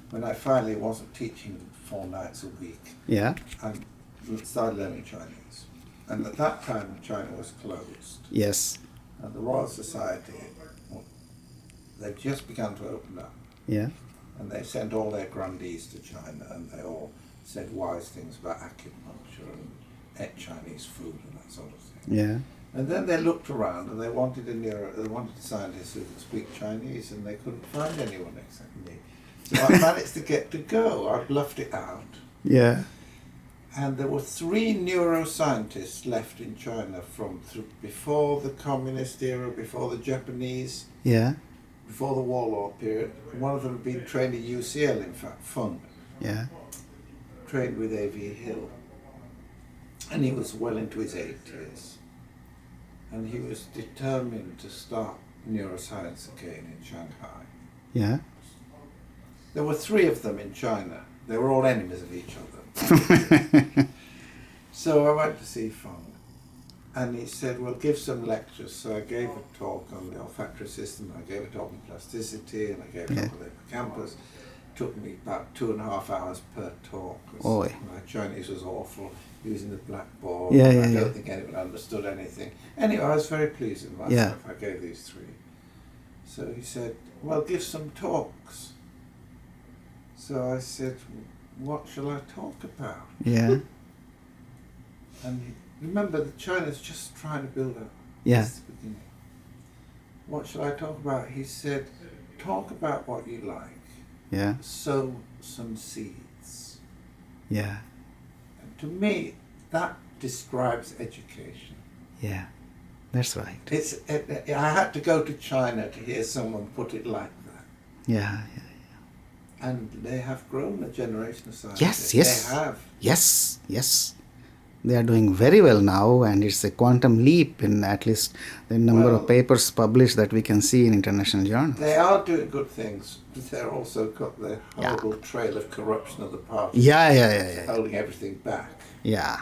when I finally wasn't teaching 4 nights a week, Yeah. I started learning Chinese. And at that time, China was closed. Yes. And the Royal Society, they've just begun to open up. Yeah. And they sent all their grandees to China, and they all said wise things about acupuncture and ate Chinese food and that sort of thing. Yeah. And then they looked around, and they wanted a scientist who could speak Chinese, and they couldn't find anyone except me. So I managed to get to go. I bluffed it out. Yeah. And there were 3 neuroscientists left in China from before the communist era, before the Japanese, Yeah. before the warlord period. One of them had been trained at UCL, in fact, Fung, Yeah. trained with A.V. Hill. And he was well into his 80s. And he was determined to start neuroscience again in Shanghai. Yeah. There were 3 of them in China. They were all enemies of each other. So I went to see Fung, and he said, well, give some lectures. So I gave a talk on the olfactory system, I gave a talk on plasticity, and I gave a talk on the hippocampus. It took me about 2.5 hours per talk. Oy. My Chinese was awful, using the blackboard. Yeah, I don't think anyone understood anything. Anyway, I was very pleased with myself. I gave these 3. So he said, well, give some talks. So I said, what shall I talk about? Yeah. And remember that China's just trying to build up. Yeah. That's the beginning. What shall I talk about? He said, talk about what you like. Yeah. Sow some seeds. Yeah. And to me, that describes education. Yeah. That's right. I had to go to China to hear someone put it like that. Yeah. And they have grown a generation of scientists. Yes. They have. Yes. They are doing very well now, and it's a quantum leap in at least the number of papers published that we can see in international journals. They are doing good things, but they're also got the horrible trail of corruption of the party. Yeah. Holding everything back. Yeah.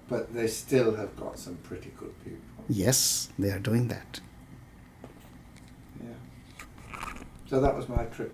But they still have got some pretty good people. Yes, they are doing that. Yeah. So that was my trip